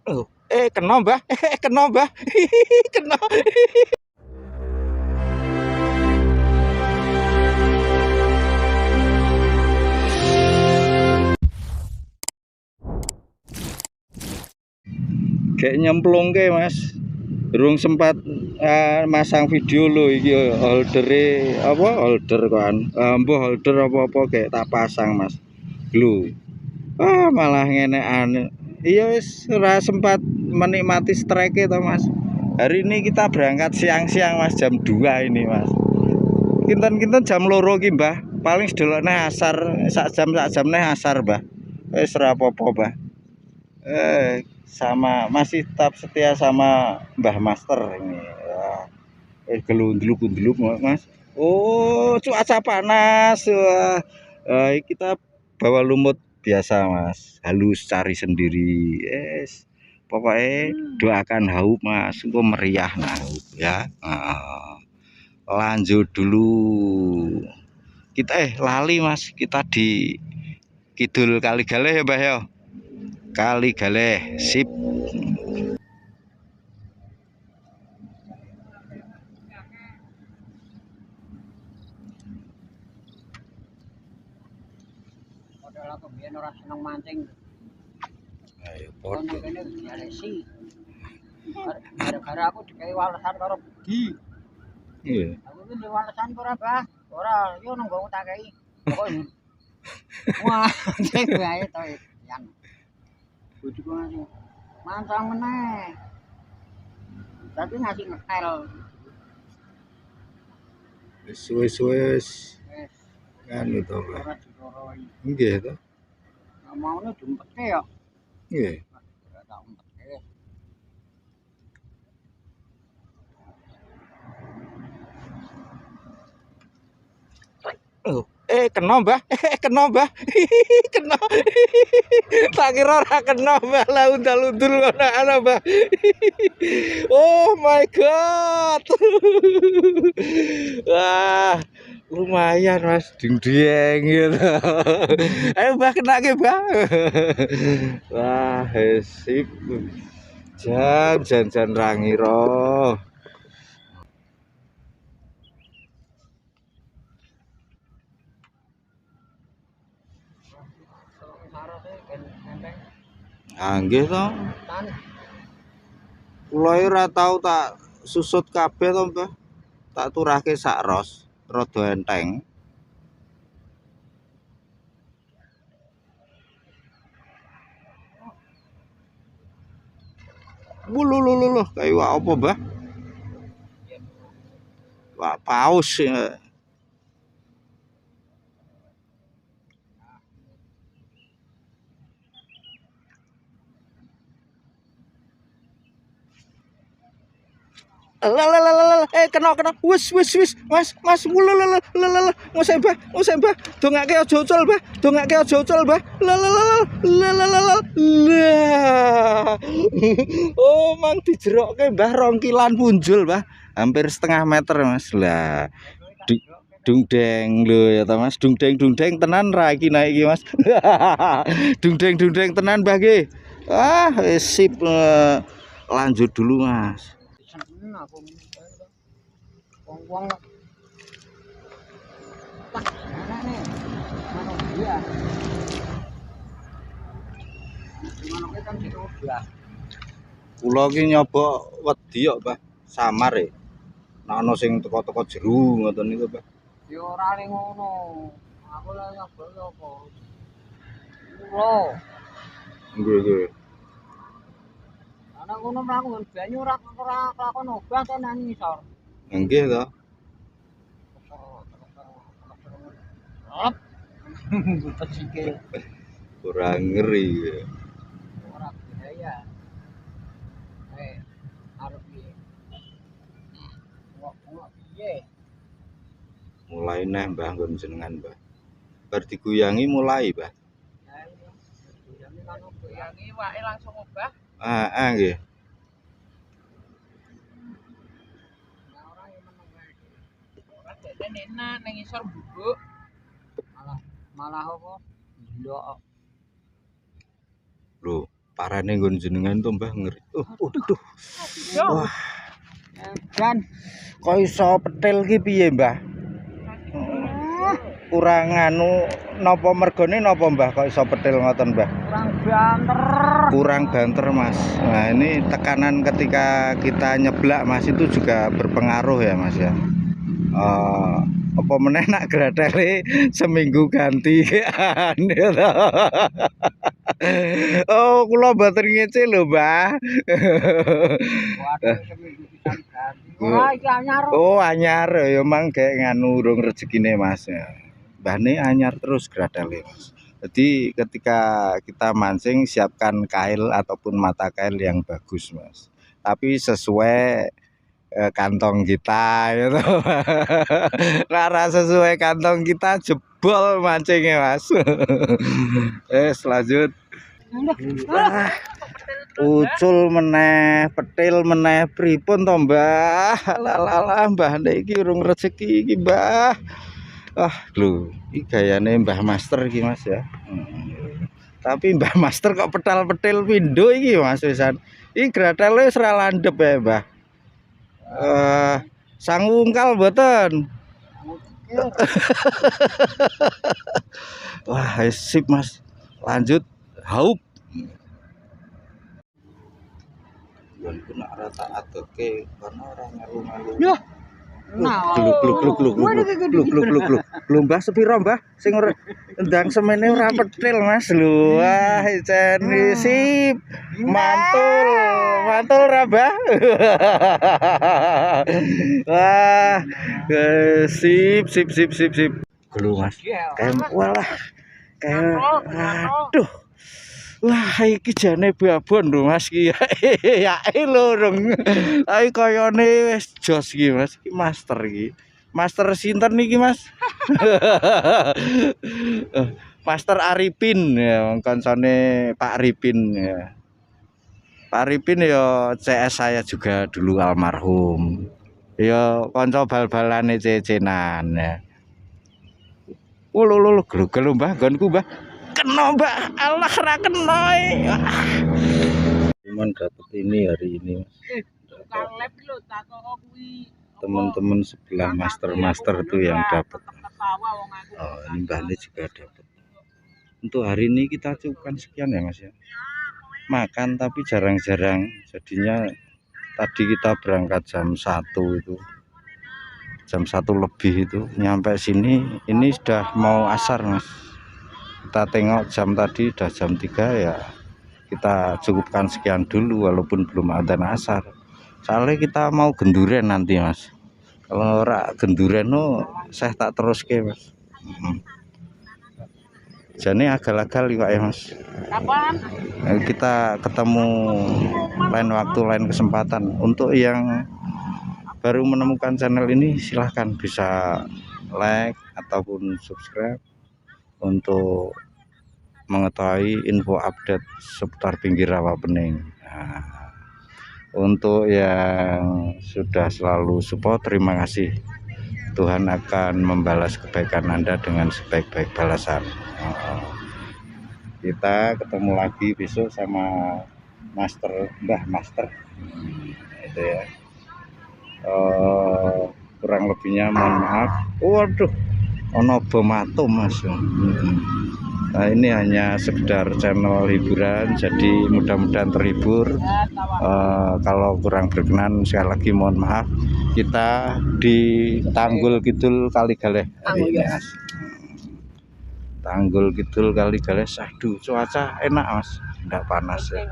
Oh, kena Mbah, kena Mbah, kena. Kayak nyemplung ke Mas, durung sempat masang video lo iki holdere apa holder kan, mbah holder apa-apa kayak tak pasang Mas, lu malah ngene iya wis ora sempat menikmati strike to Mas. Hari ini kita berangkat siang-siang Mas, jam 2 ini Mas. Kinten-kinten jam 2 ki Mbah, paling sedelokne asar sak jam neh asar Mbah. Wis ora apa-apa Mbah. Sama masih tetap setia sama Mbah Master ini ya. Gelundluk Mas. Oh cuaca panas. Wah. Kita bawa lumut biasa Mas, halus cari sendiri. Pokoknya doakan Haup Mas, engko meriah nah ya. Lanjut dulu kita lali Mas, kita di Kidul Kali Galeh ya Mbah ya. Kali Galeh sip. Padahal aku biyen ora seneng mancing. Ayo Ono podo. kene dialesi. Gara-gara aku dikai walesan karo Budi. Iya. Aku ki ndek walesan ora, Bah? Ora, yo nang nggonku tak kei. Pokoknya wah, sing wae to yang. Budiku ngasih. Mancang meneh. Tapi ngasih ngetel. Wis Wes, kan itu Mbah. ora dikoroi. Nggih to. Maune diumpetke ya. Nggih. Ora tak umpetke. Oh, kena Mbah, kena Mbah, kena. Tak kira ora kena Mbah, lah undal-undul ngono ana Mbah. Oh my god. Wah, lumayan Mas, ding-dieng gitu. Ayo Mbah kena ke Mbah. Wah, sip. Jan rangira. Sarate ben enteng. Nggih to. Tan Kula ora tau tak susut kabeh to, Mbah. Tak turahke sak ros, rada enteng. Wulululuh, kayak wak apa, Mbah? Wak paus. Kena wis Mas wulululuh Mas Mbah dongake aja ucul Mbah dongake aja ucul Mbah oh mang dijerokke Mbah 2 kilan punjul Mbah hampir setengah meter Mas lah dungdeng lho ya ta Mas dungdeng tenan ra iki naik iki Mas dungdeng tenan Mbah nggih sip lanjut dulu Mas. seneng aku. Wong-wong tak anane. Mano dia. Mano kan dia. Kula ki nyoba wedi kok, Mbah. Samar e. Nek ana sing teko-teko jeru ngoten niku, Mbah. Ya ora ning ngono. Aku lha nyoba apa? Ulo. Nggih. Ana ngono mlaku ngon banyu ora kelakon obah to nang ngisor. Nggih to. Hop. Butet sikil. Kurang ngeri. Ora bahaya. Arep piye? Wong piye? Mulai neh Mbah nggon jenengan, Mbah. Bar digoyangi mulai, Mbah. Yang kan goyangi wae langsung obah. Nggih. Ora yang meneng wae. Ora dene enak ning ngisor bubuk. Malah apa? Ndelok. Lho, parane nggon jenengan to Mbah ngeri. Waduh. Wah, Dan kok iso petil ki piye Mbah? Kurang anu napa mergone napa Mbah kok iso petil ngoten Mbah? kurang banter. Kurang banter Mas. Nah ini tekanan ketika kita nyeblak Mas itu juga berpengaruh ya Mas ya. Apa meneh nak gradele seminggu ganti. Oh kula mboten ngece lho Mbah. Waduh seminggu pisan ganti. Ora iki anyar. Oh anyar ya mang gek nganu urung rezekine Mas. Mbahne anyar terus gradele Mas. Jadi ketika kita mancing siapkan kail ataupun mata kail yang bagus Mas. Tapi sesuai kantong kita gitu. Lara sesuai kantong kita jebol mancingnya Mas. Selanjut. Ucul meneh, petil meneh pripun to Mbah? Lala Mbah nek iki urung rezeki iki Mbah. Lho, iki gayane Mbah Master iki Mas ya. Tapi Mbah Master kok petal-petil pindho iki Mas wisan. Iki gradale wis ra landhep ya Mbah. Sang wungkal mboten. Wah, sip Mas. Lanjut haup. Yen nak rata adoke kono ora ngalu-ngalu. Yah. Lho Mbah sepiro Mbah sing ndang semene ora petil Mas lho. Wah, jane sip. Mantul ra Mbah. Wah, sip. Gelu Mas. Walah. Aduh. Wah, iki jane babon lho Mas iki. Yae lurung. Tapi kayane wis jos iki Mas. Iki master iki. Master sinten niki Mas? Master Arifin ya, kancane Pak Arifin ya. Pak Arifin ya CS saya juga dulu almarhum. Ya kanca bal-balane cecenan ya. Lho gelu Mbah nggonku Mbah. Kena Mbak, Allah ra kena. Cuman dapat ini hari ini Mas. Teman-teman sebelah master itu yang dapat. Oh, ini Mbak juga dapat. Untuk hari ini kita cukupkan sekian ya Mas ya. Makan tapi jarang-jarang. Jadinya tadi kita berangkat jam 1 itu. Jam 1 lebih itu nyampe sini ini sudah mau asar Mas. Kita tengok jam tadi udah jam 3 ya kita cukupkan sekian dulu walaupun belum adzan asar. Soalnya kita mau genduren nanti Mas. Kalau ora genduren saya tak terus ke Mas. Jane agal-agal iwak ya Mas. Kapan? Kita ketemu lain waktu lain kesempatan. Untuk yang baru menemukan channel ini silahkan bisa like ataupun subscribe untuk mengetahui info update seputar pinggir rawa pening. Nah, untuk yang sudah selalu support terima kasih. Tuhan akan membalas kebaikan Anda dengan sebaik-baik balasan. Kita ketemu lagi besok sama Mbah Master. Itu ya. Kurang lebihnya mohon maaf. Waduh. Ono bom atom Mas. Nah, ini hanya sekedar channel hiburan, jadi mudah-mudahan terhibur. Kalau kurang berkenan sekali lagi mohon maaf. Kita di Tanggul Kidul Kaligaleh hari ini Mas. Tanggul Kidul Kaligaleh. Aduh cuaca enak Mas, enggak panas ya.